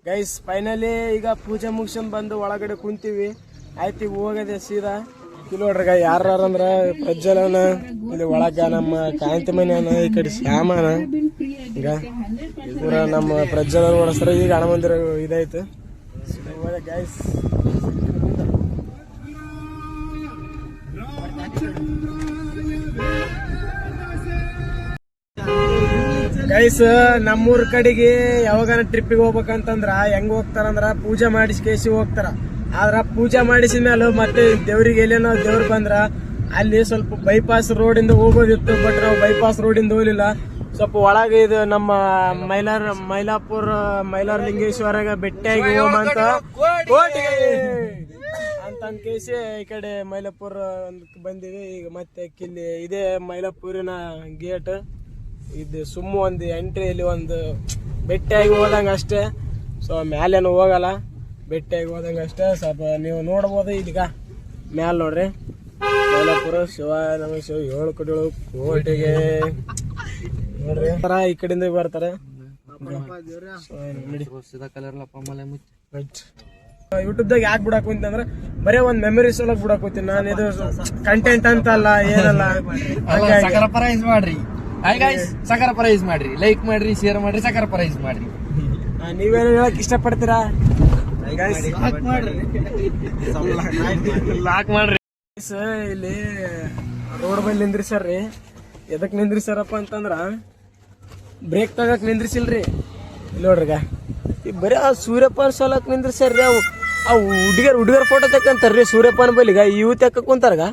Guys finally ಈಗ ಪೂಜೆ ಮುಗಿಸ್ಕೊಂಡ್ ಬಂದು ಒಳಗಡೆ ಕುಂತೀವಿ. ಆಯ್ತು ಈಗ ಹೋಗದೆ ಸೀದಾ ನೋಡ್ರಿ ಯಾರಂದ್ರ ಪ್ರಜ್ವಲನ, ಇಲ್ಲಿ ಒಳಗ ನಮ್ಮ ಕಾಂತಿ ಮನೆಯನ, ಈ ಕಡೆ ಶ್ಯಾಮನ, ಈಗ ಪೂರ ನಮ್ಮ ಪ್ರಜ್ವಲನ ಓಡಿಸ್ತಾರ. ಈಗ ಹಣ ಮಂದಿರ ಇದಾಯ್ತು ಗೈಸ್. ಗೈಸ್ ನಮ್ಮೂರ್ ಕಡೆಗೆ ಯಾವಾಗಾನ ಟ್ರಿಪ್ಪಿಗೆ ಹೋಗ್ಬೇಕಂತಂದ್ರ ಹೆಂಗ್ ಹೋಗ್ತಾರಂದ್ರ ಪೂಜೆ ಮಾಡಿಸಿ ಹೋಗ್ತಾರ. ಆದ್ರ ಪೂಜೆ ಮಾಡಿಸಿದ ಮೇಲೆ ಮತ್ತೆ ದೇವ್ರಿಗೆ ಎಲ್ಲೇನೋ ದೇವ್ರು ಬಂದ್ರ ಅಲ್ಲಿ ಸ್ವಲ್ಪ ಬೈಪಾಸ್ ರೋಡ್ ಇಂದ ಹೋಗೋದಿತ್ತು. ಬಟ್ ನಾವು ಬೈಪಾಸ್ ರೋಡ್ ಇಂದ ಹೋಗ್ಲಿಲ್ಲ. ಸ್ವಲ್ಪ ಒಳಗೆ ಇದು ನಮ್ಮ ಮೈಲಾರ ಲಿಂಗೇಶ್ವರಗ ಬೆಟ್ಟಿಯಾಗಿ ಹೋಮಂತ ಅಂತ ಕೇಸಿ ಈ ಕಡೆ ಮೈಲಾಪುರ ಬಂದಿವಿ. ಈಗ ಮತ್ತೆ ಕಿಲ್ಲಿ ಇದೇ ಮೈಲಾಪುರಿನ ಗೇಟ್ ಇದು ಸುಮ್ಮ ಒಂದು ಎಂಟ್ರಿಯಲ್ಲಿ ಒಂದು ಬೆಟ್ಟಿಯಾಗಿ ಹೋದಂಗ ಅಷ್ಟೇ. ಸೊ ಮ್ಯಾಲೇನು ಹೋಗಲ್ಲ, ಬೆಟ್ಟಿಯಾಗಿ ಹೋದಂಗ ಅಷ್ಟೇ. ಸ್ವಲ್ಪ ನೀವು ನೋಡ್ಬೋದು ಈಗ ಮ್ಯಾಲ ನೋಡ್ರಿ, ಮೈಲಾಪುರ ಶಿವ ನಮ ಶಿವ 7 ಕೋಟೆಗೆ ನೋಡ್ರಿ. ಈ ಕಡೆಯಿಂದ ಬರ್ತಾರೆ. ಯೂಟ್ಯೂಬ್ದಾಗ ಯಾಕೆ ಬಿಡಾಕ್ ಹೋಗ್ತೀನಿ ಬರೇ ಒಂದ್ ಮೆಮೊರೀಸ್ ಒಳಗ್ ಬಿಡಾಕ್ ಹೋಗ್ತೀನಿ ನಾನು. ಇದು ಕಂಟೆಂಟ್ ಅಂತ ಅಲ್ಲ ಏನಲ್ಲ. ಮಾಡ್ರಿ ಸಕರ ಪ್ರೈಸ್ ಮಾಡ್ರಿ, ಲೈಕ್ ಮಾಡ್ರಿ, ಶೇರ್ ಮಾಡ್ರಿ, ಸಕರ ಪ್ರೈಸ್ ಮಾಡ್ರಿ. ನೀವೇನು ಹೇಳಕ್ ಇಷ್ಟಪಡ್ತೀರಾ? ಲಾಕ್ ಮಾಡ್ರಿ. ಇಲ್ಲಿ ರೋಡ್ ಮೇಲೆ ನಿಂದ್ರಿಸ್ಯಾರ್ರಿ. ಎದಕ್ ನಿಂದ್ರಿಸ್ಯಾರಪ್ಪ ಅಂತಂದ್ರ ಬ್ರೇಕ್ ತಗಕ್ ನಿಂದ್ರಿಸಿಲ್ರಿ. ಇಲ್ಲಿ ನೋಡ್ರಿಗ ಈ ಬರೀ ಆ ಸೂರ್ಯಪಾನ ಸಲಕ್ ನಿಂದ್ರಿಸ್ಯಾರ್ರಿ. ಅವು ಹುಡುಗರ ಫೋಟೋ ತೆಕ್ಕಂತಾರ್ರಿ ಸೂರ್ಯಪಾನ ಬಲಿಗ. ಇವು ತೆಕ್ಕಕ್ ಕುಂತಾರ್ಗ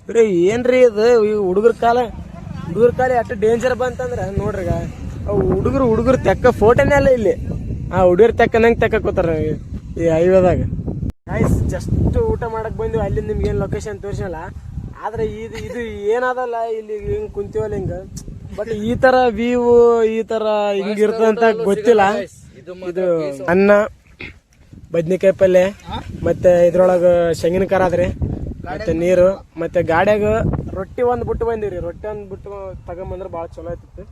ಬರೀ ಏನ್ರಿ ಇದು ಹುಡುಗರ ಕಾಲ ಎಷ್ಟು ಡೇಂಜರ್ ಬಂತಂದ್ರ ನೋಡ್ರಿಗ. ಅವು ಹುಡುಗರು ತೆಕ್ಕ ಫೋಟೋನೇ ಅಲ್ಲ ಇಲ್ಲಿ. ಆ ಹುಡುಗರು ತೆಕ್ಕನಂಗೆ ತೆಕ್ಕಕೋತಾರ ಈ ಹೈವೇದಾಗ. ಗೈಸ್ ಜಸ್ಟ್ ಊಟ ಮಾಡಕ್ ಬಂದಿವಿ. ಅಲ್ಲಿ ನಿಮ್ಗೆ ಏನ್ ಲೊಕೇಶನ್ ತೋರಿಸಲ್ಲ. ಆದ್ರೆ ಇದು ಏನಾದಲ್ಲ ಇಲ್ಲಿ ಹಿಂಗ್ ಕುಂತೀವಲ್ಲ ಹಿಂಗ. ಬಟ್ ಈ ತರ ವ್ಯೂ ಈ ತರ ಹಿಂಗಿರ್ತದಂತ ಗೊತ್ತಿಲ್ಲ. ಇದು ಅನ್ನ, ಬದ್ನಿಕಾಯಿ ಪಲ್ಯ, ಮತ್ತೆ ಇದ್ರೊಳಗ ಶೇಂಗಿನ ಖಾರ ಅದ್ರಿ, ಮತ್ತೆ ನೀರು, ಮತ್ತೆ ಗಾಡ್ಯಾಗ ರೊಟ್ಟಿ ಒಂದ್ ಬಿಟ್ಟು ಬಂದಿವ್ರಿ. ರೊಟ್ಟಿ ಒಂದ್ ಬಿಟ್ಟು ತಗೊಂಬಂದ್ರ ಬಾಳ ಚಲೋ ಆಯ್ತಿತ್ತು.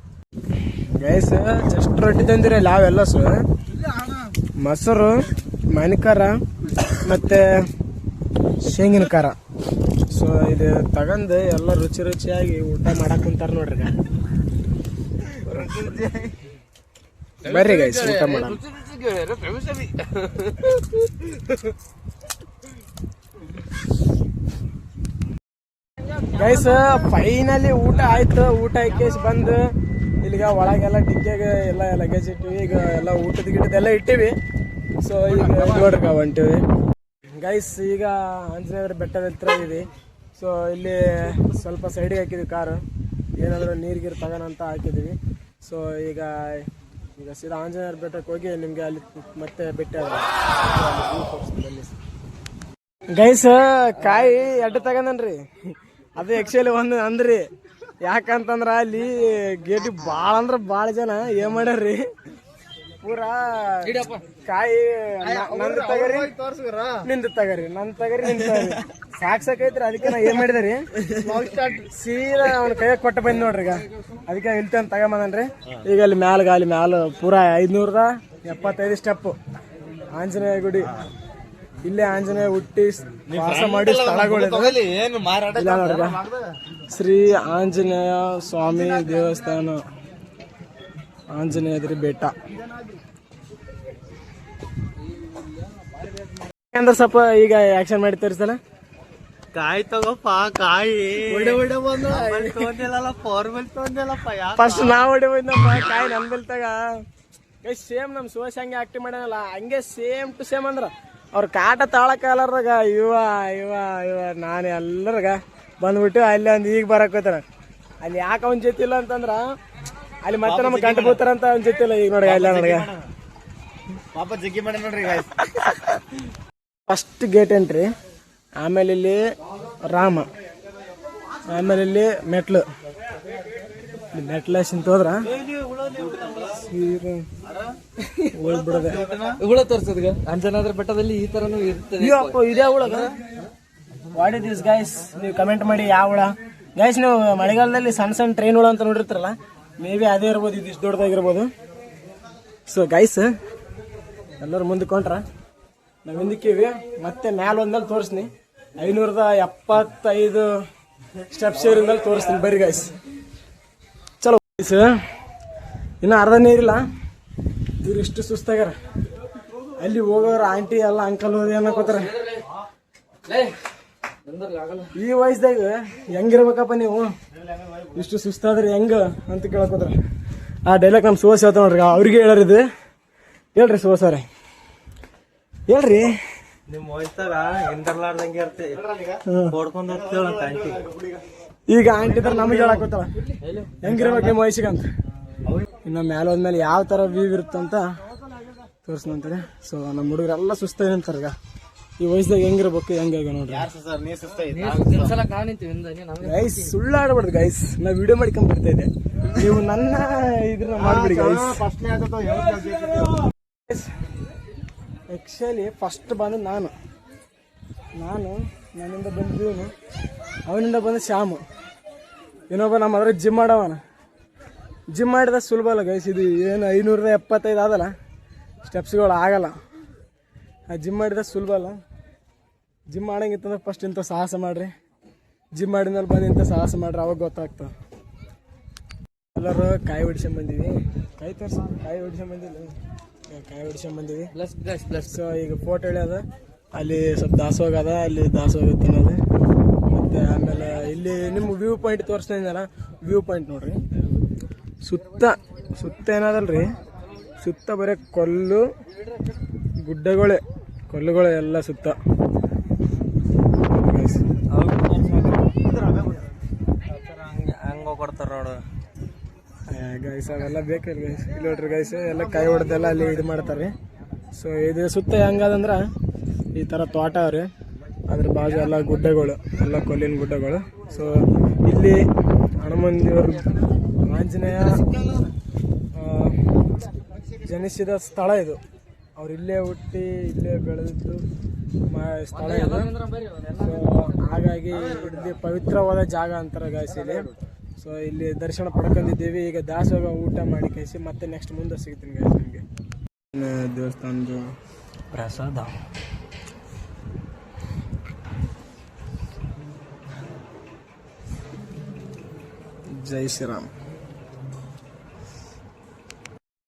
ಗೈಸ್ ಜಸ್ಟ್ ರೊಟ್ಟಿ ತಂದಿರಿ ಅವೆಲ್ಲ ಮೊಸರು, ಮಾನಿಕಾರ, ಮತ್ತೆ ಶೇಂಗಿನ ಖಾರ. ಸೊ ಇದು ತಗೊಂಡು ಎಲ್ಲ ರುಚಿಯಾಗಿ ಊಟ ಮಾಡಕ್ ಕುಂತಾರ ನೋಡ್ರಿ. ಬರ್ರಿ ಗೈಸ್ ಊಟ ಮಾಡ. ಗೈಸ್ ಫೈನಲಿ ಊಟ ಆಯ್ತು. ಊಟ ಹಾಕೇಸಿ ಬಂದು ಇಲ್ಲಿಗ ಒಳಗೆಲ್ಲ ಡಿಕ್ಕಿಯಾಗ ಎಲ್ಲ ಲಗೇಜ್ ಇಟ್ಟಿವಿ. ಈಗ ಎಲ್ಲ ಊಟದ ಗಿಡದೆಲ್ಲ ಇಟ್ಟಿವಿ. ಸೊ ಈಗ ನೋಡ್ರಿ ಹೊಂಟಿವಿ ಗೈಸ್. ಈಗ ಆಂಜನೇಯರ ಬೆಟ್ಟದ ಹತ್ರ ಇದೀವಿ. ಸೊ ಇಲ್ಲಿ ಸ್ವಲ್ಪ ಸೈಡಿಗೆ ಹಾಕಿದ್ವಿ ಕಾರು, ಏನಾದರೂ ನೀರ್ಗೀರು ತಗೋಣಂತ ಹಾಕಿದ್ವಿ. ಸೊ ಈಗ ಸೀದಾ ಆಂಜನೇಯರ ಬೆಟ್ಟಕ್ಕೆ ಹೋಗಿ ನಿಮ್ಗೆ ಅಲ್ಲಿ ಮತ್ತೆ ಬೆಟ್ಟ ಗೈಸ್. ಕಾಯಿ ಎಡ್ಡು ತಗೊಂಡ್ರಿ. ಅದು ಆಕ್ಚುಲಿ ಒಂದು ಅಂದ್ರಿ ಯಾಕಂತಂದ್ರ ಅಲ್ಲಿ ಗೇಟಿ ಭಾಳ ಅಂದ್ರ ಭಾಳ ಜನ ಏನ್ ಮಾಡ್ಯಾರ್ರಿ, ಪೂರಾ ಕಾಯಿ ನಂದು ತಗರಿ ನಿಂದು ತಗರಿ ನಂದು ತಗರಿ ನಿಂದು ತಗರಿ ಸಾಕ್ಸಕೈತ್ರಿ. ಅದಕ್ಕೆ ನಾ ಏನ್ ಮಾಡಿದ್ರಿ ಸೀದಾ ಅವ್ನ ಕೈಯಾಗ ಕೊಟ್ಟ ಬಂದ್ ನೋಡ್ರಿ. ಈಗ ಅದಕ್ಕೆ ಇಲ್ತಂತ ತಗೊಂಬಂದನ್ರಿ. ಈಗ ಅಲ್ಲಿ ಮ್ಯಾಲ ಪೂರಾ 575 ಸ್ಟೆಪ್ ಆಂಜನೇಯ ಗುಡಿ. ಇಲ್ಲೇ ಆಂಜನೇಯ ಹುಟ್ಟಿ ವಾಸ ಮಾಡಿ ಸ್ಥಳಗಳು ನೋಡ್ರಿ. ಶ್ರೀ ಆಂಜನೇಯ ಸ್ವಾಮಿ ದೇವಸ್ಥಾನ, ಆಂಜನೇಯದ್ರಿ ಬೆಟ್ಟ. ಅಂದ್ರೆ ಸ್ವಲ್ಪ ಈಗ ಆಕ್ಷನ್ ಮಾಡಿ ತೋರಿಸಲ್ಲ. ಕಾಯಿ ತಗೋಪ್ಪ, ಕಾಯಿ ಫಸ್ಟ್ ನಾವ್ ಹೊಡಿ ಹೋಯ್ನಪ್ಪ. ಕಾಯಿ ನನ್ ಬೆಲ್ತಾಗ ಸೇಮ್ ನಮ್ ಸೋಸ್ ಹಂಗೆ ಆಕ್ಟಿವ್ ಮಾಡ್ಯಾನಲ್ಲ ಹಂಗೆ ಸೇಮ್ ಟು ಸೇಮ್ ಅಂದ್ರ ಅವ್ರ ಕಾಟ ತಾಳಕಾಲರ್ದಾಗ ಇವ ನಾನು ಎಲ್ಲರಿಗ ಬಂದ್ಬಿಟ್ಟು ಅಲ್ಲಿ ಒಂದು ಈಗ ಬರಕೋತಾರ. ಅಲ್ಲಿ ಯಾಕೆ ಅವನ್ ಜೊತೆ ಇಲ್ಲ ಅಂತಂದ್ರ ಅಲ್ಲಿ ಮತ್ತೆ ನಮ್ಗೆ ಗಂಟು ಬೀಳ್ತಾರಂತ ಅವನ್ ಜೊತೆ ಇಲ್ಲ. ಈಗ ನೋಡ್ರಿ ಎಲ್ಲ ನೋಡ್ಗ ಪಾಪ ಜಗ್ಗಿ ಮಾಡಿ ನೋಡ್ರಿ. ಫಸ್ಟ್ ಗೇಟ್ ಎಂಟ್ರಿ, ಆಮೇಲೆ ಇಲ್ಲಿ ರಾಮ, ಆಮೇಲೆ ಇಲ್ಲಿ ಮೆಟ್ಲು ಹೋದ್ರ ಹುಳ ತೋರ್ಸೋದ್ಗ ಅಂಜನಾದ್ರಿ ಬೆಟ್ಟದಲ್ಲಿ ಈ ತರನು ಇರ್ತದೆ. ಇದೇ ಹುಳಗ ವಾಟ್ ಇಸ್ ದಿಸ್ ಗೈಸ್? ನೀವು ಕಮೆಂಟ್ ಮಾಡಿ ಯಾವ ಹುಳ ಗೈಸ್. ನೀವು ಮಳೆಗಾಲದಲ್ಲಿ ಸಣ್ಣ ಸಣ್ಣ ಟ್ರೈನ್ ಹುಳ ಅಂತ ನೋಡಿರ್ತಾರಲ್ಲ, ಮೇ ಬಿ ಅದೇ ಇರ್ಬೋದು, ಇದು ಇಷ್ಟು ದೊಡ್ಡದಾಗಿರ್ಬೋದು. ಸೊ ಗೈಸ್ ಎಲ್ಲರೂ ಮುಂದಕ್ಕೊಂಡ್ರ ನಾವು ಹಿಂದಕ್ಕೀವಿ. ಮತ್ತೆ ಮ್ಯಾಲ ಒಂದ್ಮೇಲೆ ತೋರಿಸ್ತೀನಿ, 575 ಸ್ಟೆಪ್ಸ್ ಏರಿಂದಲ್ಲಿ ತೋರಿಸ್ತೀನಿ ಬರ್ರಿ ಗೈಸ್. ಚಲೋ ಗೈಸ್, ಇನ್ನು ಅರ್ಧ ನೀರಿಲ್ಲ. ಇವ್ರು ಇಷ್ಟು ಸುಸ್ತಾಗ್ಯಾರ. ಅಲ್ಲಿ ಹೋಗೋರು ಆಂಟಿ ಎಲ್ಲ ಅಂಕಲ್ ಹೋದ ಏನಕೋತಾರ. ಈ ವಯಸ್ಸದಾಗ ಹೆಂಗಿರ್ಬೇಕಪ್ಪ ನೀವು, ಇಷ್ಟು ಸುಸ್ತಾದ್ರಿ ಹೆಂಗ ಅಂತ ಕೇಳಕೋತಾರ. ಆ ಡೈಲಾಗ್ ನಮ್ಮ ಸೋಸ್ ಹೇಳ್ತಾವ ನೋಡ್ರಿ, ಅವ್ರಿಗೆ ಹೇಳರಿದು. ಹೇಳ್ರಿ ಸೋಸಾರೆ, ಹೇಳ್ರಿ. ನಿಮ್ ವಯಸ್ಸಾಗ ಎಂದರ್ಲಾರ್ದಂಗೆ ಹೊಡ್ಕೊಂಡ್ ಹೋಗ್ತೇವಂತ ಆಂಟಿ. ಈಗ ಆಂಟಿ ತರ ನಮಗೆ ಹೇಳಕೋತಾರ ಹೆಂಗಿರ್ಬೇಕು ನಿಮ್ಮ ವಯಸ್ಸಿಗಂತ. ಇನ್ನು ಮ್ಯಾಲ ಹೋದ್ಮೇಲೆ ಯಾವ ತರ ವ್ಯೂ ಇರುತ್ತಂತ ತೋರಿಸ್ನಂತಾರೆ. ಸೊ ನಮ್ಮ ಹುಡುಗರೆಲ್ಲ ಸುಸ್ತಾಗಿ ನಿಂತಾರ. ಈಗ ಈ ವಯಸ್ಸದಾಗ ಹೆಂಗಿರ್ಬೇಕು ಹೆಂಗ ನೋಡ್ರಿ ಗೈಸ್. ಸುಳ್ಳಾಡಬಾರ್ದು ಗೈಸ್, ನಾ ವಿಡಿಯೋ ಮಾಡ್ಕೊಂಡ್ ಬರ್ತಾ ಇದ್ದೆ, ನೀವು ನನ್ನ ಇದ್ರ ಮಾಡ್ಬಿಡಿ ಗೈಸ್. ಆಕ್ಚುಲಿ ಫಸ್ಟ್ ಬಂದ ನನ್ನಿಂದ ಬಂದಿದ್ದವನು, ಅವನಿಂದ ಬಂದ ಶ್ಯಾಮು, ಇನ್ನೊಬ್ಬ ನಮ್ಮ ಅದ್ರ ಜಿಮ್ ಮಾಡವನ. ಜಿಮ್ ಮಾಡಿದ ಸುಲಭ ಅಲ್ಲ ಗೈಸ್. ಇದು ಏನು 575 ಆದಲ್ಲ ಸ್ಟೆಪ್ಸ್ಗಳು ಆಗಲ್ಲ. ಆ ಜಿಮ್ ಮಾಡಿದ ಸುಲಭ ಅಲ್ಲ. ಜಿಮ್ ಮಾಡಂಗಿತ್ತಂದ್ರೆ ಫಸ್ಟ್ ಇಂಥ ಸಾಹಸ ಮಾಡ್ರಿ. ಜಿಮ್ ಮಾಡಿದ್ಮೇಲೆ ಬಂದು ಇಂಥ ಸಾಹಸ ಮಾಡ್ರಿ, ಅವಾಗ ಗೊತ್ತಾಗ್ತದೆ. ಎಲ್ಲರೂ ಕಾಯಿ ಹೊಡಿಸ್ಕೊಂಬಂದಿವಿ. ಕಾಯಿ ತೋರಿಸಿ, ಕಾಯಿ ಹೊಡಿಸ್ಕೊಂಬಂದಿಲ್ಲ, ಕಾಯಿ ಹೊಡಿಸ್ಕೊಂಬಂದಿವಿ. ಸೊ ಈಗ ಫೋಟೋ ಎಳ್ಯೋದ, ಅಲ್ಲಿ ಸ್ವಲ್ಪ ದಾಸೋಗ ಅದ, ಅಲ್ಲಿ ದಾಸೋಗ ತಿನ್ನೋದು. ಮತ್ತು ಆಮೇಲೆ ಇಲ್ಲಿ ನಿಮ್ಮ ವ್ಯೂ ಪಾಯಿಂಟ್ ತೋರಿಸ್ತಿದ್ದೀನಲ್ಲ, ವ್ಯೂ ಪಾಯಿಂಟ್ ನೋಡ್ರಿ. ಸುತ್ತ ಏನಾದಲ್ರಿ, ಸುತ್ತ ಬರೀ ಕೊಲ್ಲುಗಳೇ ಎಲ್ಲ ಸುತ್ತ. ಹಂಗ ಕೊಡ್ತಾರ ನೋಡು ಗೈಸ್, ಅವೆಲ್ಲ ಬೇಕಲ್ಲ ಗೈಸ್. ಇಲ್ಲಿ ನೋಡ್ರಿ ಗೈಸ್, ಎಲ್ಲ ಕೈ ಹೊಡೆದೆಲ್ಲ ಅಲ್ಲಿ ಇದು ಮಾಡ್ತಾರೆ. ಸೊ ಇದು ಸುತ್ತ ಹೆಂಗದಂದ್ರೆ ಈ ಥರ ತೋಟ ಅವ್ರಿ, ಅದ್ರ ಬಾಜು ಎಲ್ಲ ಗುಡ್ಡಗಳು, ಎಲ್ಲ ಕೊಲ್ಲಿನ ಗುಡ್ಡಗಳು. ಸೊ ಇಲ್ಲಿ ಹನುಮನ್ ದೇವರು, ಆಂಜನೇಯ ಜನಿಸಿದ ಸ್ಥಳ ಇದು. ಅವ್ರು ಇಲ್ಲೇ ಹುಟ್ಟಿ ಇಲ್ಲೇ ಬೆಳೆದಿದ್ದು ಸ್ಥಳ ಇದು. ಸೊ ಹಾಗಾಗಿ ಇಲ್ಲಿ ಪವಿತ್ರವಾದ ಜಾಗ ಅಂತಾರೆ ಗೈಸ್ ಇಲ್ಲಿ. ಸೊ ಇಲ್ಲಿ ದರ್ಶನ ಪಡ್ಕೊಂಡಿದ್ದೀವಿ. ಈಗ ದಾಸೋಗ ಊಟ ಮಾಡಿ ಕೈಸಿ ಮತ್ತೆ ನೆಕ್ಸ್ಟ್ ಮುಂದೆ ಸಿಗ್ತೀನಿ ಗೈಸ್ ನಿಮಗೆ. ದೇವಸ್ಥಾನದ ಪ್ರಸಾದ. ಜೈ ಶ್ರೀರಾಮ್.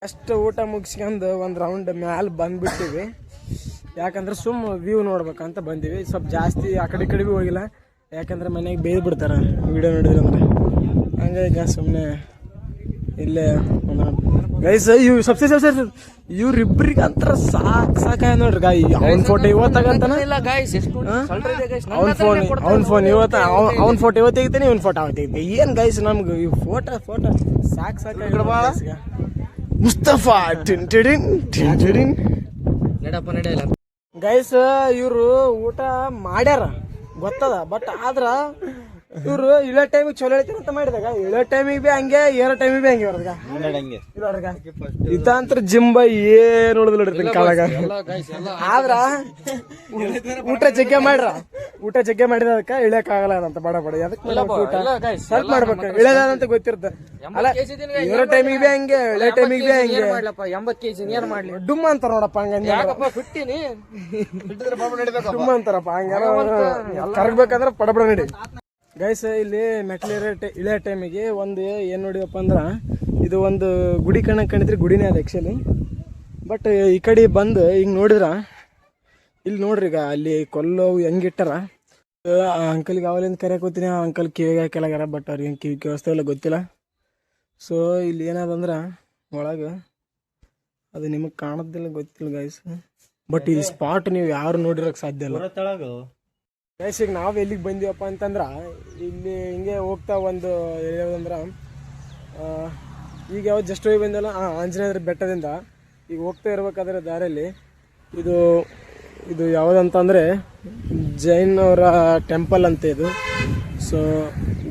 ಅಷ್ಟು ಊಟ ಮುಗಿಸ್ಕೊಂಡು ಒಂದು ರೌಂಡ್ ಮ್ಯಾಲೆ ಬಂದ್ಬಿಟ್ಟಿವಿ. ಯಾಕಂದ್ರೆ ಸುಮ್ಮ ವ್ಯೂ ನೋಡ್ಬೇಕಂತ ಬಂದೀವಿ. ಸ್ವಲ್ಪ ಜಾಸ್ತಿ ಆ ಕಡೆ ಭೀ ಹೋಗಿಲ್ಲ, ಯಾಕಂದ್ರೆ ಮನೆಗೆ ಬೇಯ್ದು ಬಿಡ್ತಾರೆ ವಿಡಿಯೋ ನೋಡಿದ್ರೆ ಅಂದ್ರೆ. ಹಂಗಾಗಿ ಸುಮ್ಮನೆ ಇಲ್ಲೇ ಗೈಸ್. ಇವ್ರಿಬ್ರಿಗೆ ಅಂತರ ಸಾಕಾಯ ನೋಡ್ರಿ ಗಾಯಿ. ಅವ್ನ ಫೋಟೋ ಇವತ್ತಾಗಂತಾನ, ಅವ್ನ ಫೋನ್ ಇವತ್ತ, ಅವ್ನ ಫೋಟೋ ಇವತ್ತು ತೆಗಿತಾನೆ, ಇವ್ನ ಫೋಟೋ ಅವತ್ತು ತೆಗಿತಾನೆ. ಏನ್ ಗೈಸ್ ನಮ್ಗೆ ಈ ಫೋಟೋ ಸಾಕಾಗ. ಮುಸ್ತಫಾ ಗೈಸ್, ಇವ್ರು ಊಟ ಮಾಡ್ಯಾರ ಗೊತ್ತದ, ಬಟ್ ಆದ್ರ ಇವ್ರು ಇಳೋ ಟೈಮಿಗೆ ಚಲೋ ಹೇಳ್ತೀನಿ ಅಂತ ಮಾಡಿದಾಗ ಇಳೋ ಟೈಮಿಗೆ ಬಿ ಹಂಗೆ, ಏರೋ ಟೈಮಿಗೆ ಬಿ ಹಂಗೆ ಇವ್ರಗ ಇದಂತ್ರ ಜಿಂಬ ಏನ್ ಉಳಿದ್ರಿ ಕಾಲಾಗ. ಆದ್ರ ಊಟ ಜಗ್ಗೆ ಮಾಡಿದಕ್ಕ ಇಳಿಯಕ್ ಆಗಲ್ಲ ಅಂತ ಬಡ ಅದಕ್ಕೆ ಊಟ ಸ್ವಲ್ಪ ಮಾಡ್ಬೇಕು. ಇಳಿಯೋದಂತ ಗೊತ್ತಿರುತ್ತೆ ಅಲ್ಲ, ಏರೋ ಟೈಮಿಗೆ ಬಿ ಹಂಗೆ, ಇಳೋ ಟೈಮಿಗೆ ಬಿ ಹಂಗೆ. 80 kg ಏನ್ ಮಾಡ್ಲಿ ಡುಮ್ಮ ಅಂತಾರ ನೋಡಪ್ಪ, ಹಂಗ ಡುಮ್ಮ ಅಂತಾರಪ್ಪ. ಹಂಗ ಕರಗ್ಬೇಕಂದ್ರ ಪಡಬಡ ನಡಿ ಗೈಸ್. ಇಲ್ಲಿ ಮೆಟ್ಲು ಇಳಿಯೋ ಟೈಮಿಗೆ ಒಂದು ಏನ್ ನೋಡಿವಪ್ಪ ಅಂದ್ರ, ಇದು ಒಂದು ಗುಡಿ ಕಾಣಿದ್ರಿ, ಗುಡಿನೇ ಅದು ಆ್ಯಕ್ಚುಲಿ. ಬಟ್ ಈ ಕಡೆ ಬಂದು ಹಿಂಗೆ ನೋಡಿದ್ರ ಇಲ್ಲಿ ನೋಡ್ರಿ, ಈಗ ಅಲ್ಲಿ ಕೊಲ್ಲು ಹೆಂಗಿಟ್ಟಾರ. ಆ ಅಂಕಲ್ಗೆ ಅವಲಿಂದ ಕರೆಯಕ್ಕೆ ಹೋಗ್ತೀನಿ, ಆ ಅಂಕಲ್ ಕಿವಿಗೆ ಹಾಕಲಾಗ್ಯಾರ, ಬಟ್ ಅವ್ರಿಗೆ ಕಿವಿ ಕೇಳಿಸ್ತಾ ಇಲ್ಲ ಗೊತ್ತಿಲ್ಲ. ಸೊ ಇಲ್ಲಿ ಏನಾದಂದ್ರೆ ಒಳಗೆ ಅದು ನಿಮಗೆ ಕಾಣೋದಿಲ್ಲ ಗೊತ್ತಿಲ್ಲ ಗೈಸ್. ಬಟ್ ಈ ಸ್ಪಾಟ್ ನೀವು ಯಾರು ನೋಡಿರೋಕೆ ಸಾಧ್ಯ ಇಲ್ಲ ಗೈಸ್. ಈಗ ನಾವು ಎಲ್ಲಿಗೆ ಬಂದೀವಪ್ಪ ಅಂತಂದ್ರೆ, ಇಲ್ಲಿ ಹಿಂಗೆ ಹೋಗ್ತಾ ಒಂದು ಏನಂದ್ರೆ, ಈಗ ಯಾವ್ದು ಜಸ್ಟ್ ಹೋಗಿ ಬಂದಲ್ಲ ಆಂಜನೇಯರ ಬೆಟ್ಟದಿಂದ ಈಗ ಹೋಗ್ತಾ ಇರ್ಬೇಕಾದ್ರೆ ದಾರಿಯಲ್ಲಿ ಇದು ಯಾವುದಂತಂದರೆ ಜೈನ್ ಅವರ ಟೆಂಪಲ್ ಅಂತ ಇದು. ಸೊ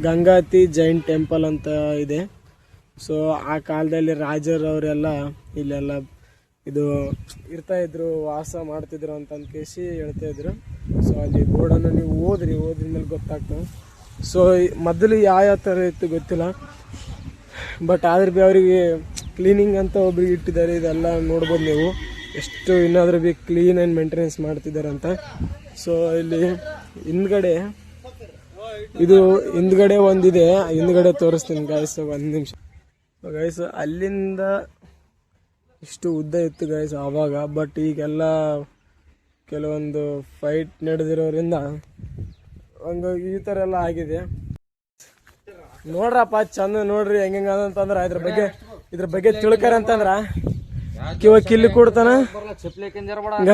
ಗಂಗಾತಿ ಜೈನ್ ಟೆಂಪಲ್ ಅಂತ ಇದೆ. ಸೊ ಆ ಕಾಲದಲ್ಲಿ ರಾಜರವರೆಲ್ಲ ಇಲ್ಲೆಲ್ಲ ಇದು ಇರ್ತಾಯಿದ್ರು, ವಾಸ ಮಾಡ್ತಿದ್ರು ಅಂತ ಕೇಸಿ ಹೇಳ್ತಾಯಿದ್ರು. ಸೊ ಅಲ್ಲಿ ಬೋರ್ಡನ್ನು ನೀವು ಓದ್ರಿ ಮೇಲೆ ಗೊತ್ತಾಗ್ತದೆ. ಸೊ ಮೊದಲು ಯಾವ ಥರ ಇತ್ತು ಗೊತ್ತಿಲ್ಲ, ಬಟ್ ಆದ್ರೆ ಭೀ ಅವರಿಗೆ ಕ್ಲೀನಿಂಗ್ ಅಂತ ಒಬ್ರಿಗೆ ಇಟ್ಟಿದ್ದಾರೆ. ಇದೆಲ್ಲ ನೋಡ್ಬೋದು ನೀವು ಎಷ್ಟು ಇನ್ನಾದ್ರೂ ಭೀ ಕ್ಲೀನ್ ಆ್ಯಂಡ್ ಮೇಂಟೆನೆನ್ಸ್ ಮಾಡ್ತಿದ್ದಾರೆ ಅಂತ. ಸೊ ಇಲ್ಲಿ ಹಿಂದ್ಗಡೆ ಒಂದಿದೆ, ಹಿಂದ್ಗಡೆ ತೋರಿಸ್ತೀನಿ ಗಾಯ್ಸ್, 1 ನಿಮಿಷ ಗಾಯ್ಸ್. ಅಲ್ಲಿಂದ ಇಷ್ಟು ಉದ್ದ ಇತ್ತು ಗಾಯ್ಸ್ ಆವಾಗ, ಬಟ್ ಈಗೆಲ್ಲ ಕೆಲವೊಂದು ಫೈಟ್ ನಡೆದಿರೋದ್ರಿಂದ ಹಂಗಾಗಿ ಈ ಥರ ಎಲ್ಲ ಆಗಿದೆ. ನೋಡ್ರಪ್ಪ ಚಂದ ನೋಡ್ರಿ ಹೆಂಗ ಅಂತಂದ್ರ ಇದ್ರ ಬಗ್ಗೆ ತಿಳ್ಕರ ಅಂತಂದ್ರ ಕಿವ ಕಿಲ್ಲಿ ಕೊಡ್ತಾನ, ಹಿಂಗ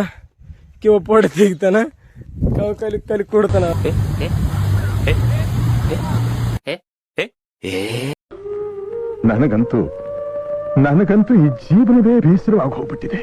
ಕಿವ ಪೋಡಿ ತೆಗಿತಾನ, ಕಲಿ ಕೊಡ್ತಾನ. ನನಗಂತೂ ಈ ಜೀವನವೇ ಬೇಸರವಾಗಿ ಹೋಗ್ಬಿಟ್ಟಿದೆ.